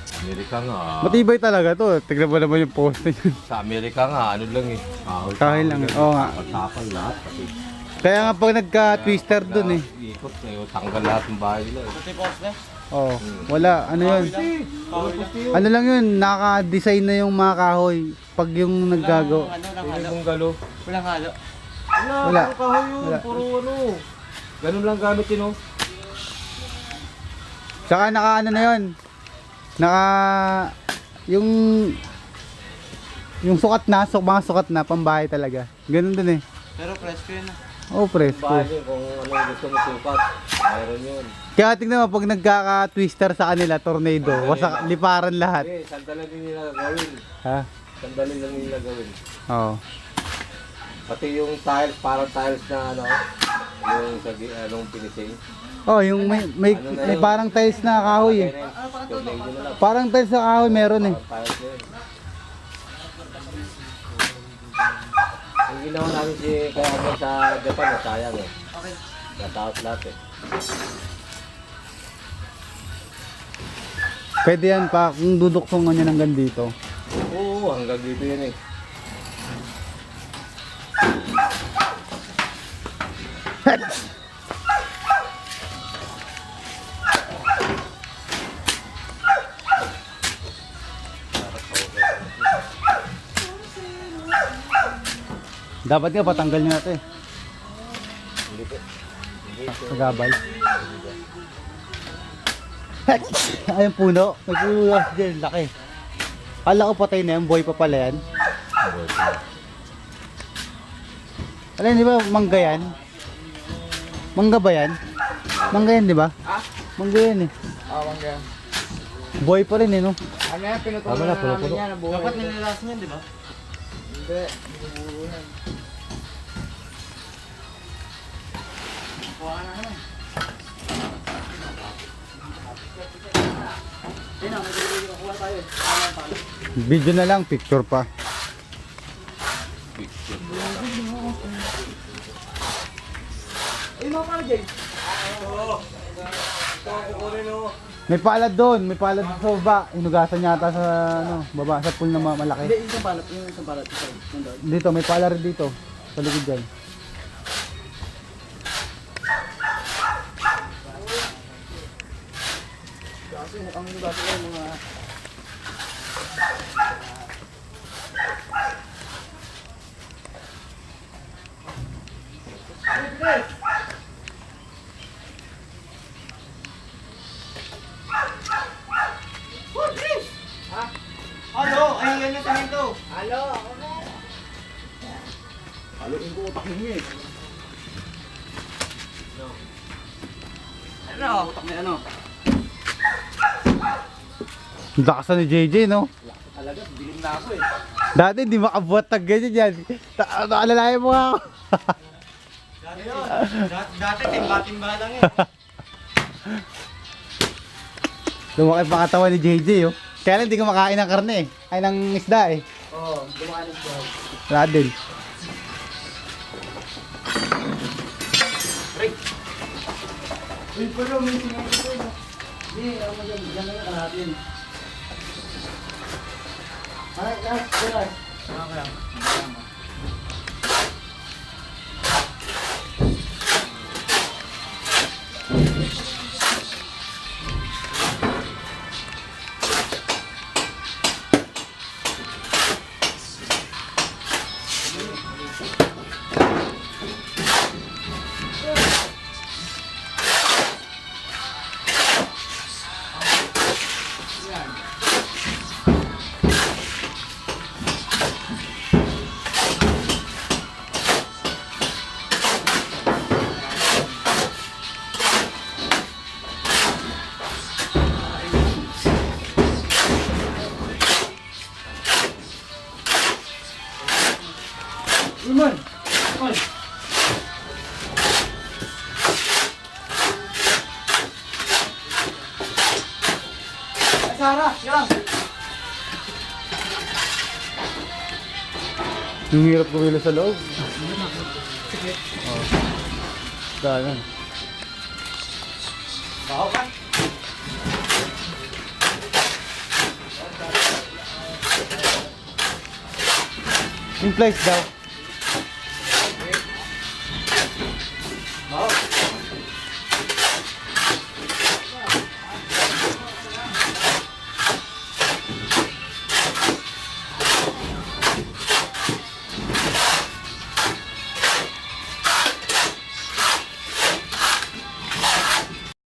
Amerika nga. Matibay talaga to. Tignan mo naman yung post na yun. Sa Amerika nga, ano lang eh. Kahoy lang. Oo nga. Tapal lahat. Pati. Kaya nga pag nagka-twister dun eh. Ikot na yun. Tanggal lahat ng bahay nila. Ito yung post na? Oo. Wala. Ano yun? Ano lang yun? Naka-design na yung mga kahoy. Pag yung naggagawa. Yung galo. Walang halo. Wala. Puro kahoy yun. Wala. Puro ano. Ganun lang gamit yun oh. Tsaka naka ano na yun. Naka yung sukat na, mga sukat na pambahay talaga. Ganun din eh. Pero presko yun. Oh, presko. Bahay yun kung ano gusto mo sukat. Mayroon yun. Kaya tingnan mo pag nagkaka-twister sa kanila, tornado, wasak liparan lahat. Eh, sandalan din nila gawin. Ha? Sandalan lang nila gawin. Oo. Pati yung tiles, parang tiles na ano, yung sa anong finishing. Oh, yung may parang tiles na kahoy eh. Tornado na lang. Parang tiles na kahoy meron eh. Parang tiles na yun. Yung ginawa namin si kaya ako sa Japan, sayang eh. Okay. Nataot lahat eh. Pwede yan pa kung duduktungan niya hanggang dito. Oo, hanggang dito yun eh. Dapat nga patanggal niya natin. Hindi po. Magabal. Ayun puno. May puno lang dyan. Laki. Kala ko patay na yan. Boy pa pala yan. Alam, di ba mangga yan? Mangga ba yan? Mangga yan, di ba? Mangga yan eh. Awang ganyan. Boy pa rin eh, no? Ano yan? Pinutuloy Tama na, na namin puno-puno. yan. Dapat nililas niyan, di ba? Hindi. Binubuo yan. Kuha na naman. Ayun na, may bibili kuha tayo. Video na lang, picture pa. Ayun mga pala, Jay. May palad doon, may palad sa baba. Inugasan yata sa ano, baba sa pool na malaki. Hindi, yung isang palat. Yung isang palat. Nandun. Dito, may palad rin dito. Sa likod dyan. Kasi mukhang nilasa ko yung mga... Halo, ay yan yung semento. Halo, ako na. Haluin ko utak ninyo eh. Ano? Utak na ano? Ang lakas na ni JJ, no? Talaga, dilim na ako eh. Dati di makabuhat ng ganyan yan. Naalalayan mo nga ako. Dati yun. Dati timba-timba lang eh. Lumaki pa katawan ni JJ, oh. Kaya lang di ko makain ng karne eh. Ay, ng isda eh. Oo, dumaan ko. Wala din. Uy, pero may sinayang ko eh. Hindi, ako dyan. Dyan lang yung kalahatin. Ay, guys, guys. Okay. Uman! Uman! Ay, Sarah! Yan! Yung hirap kumilo sa loob. Oh. Dahil. Baho ka? Implies daw.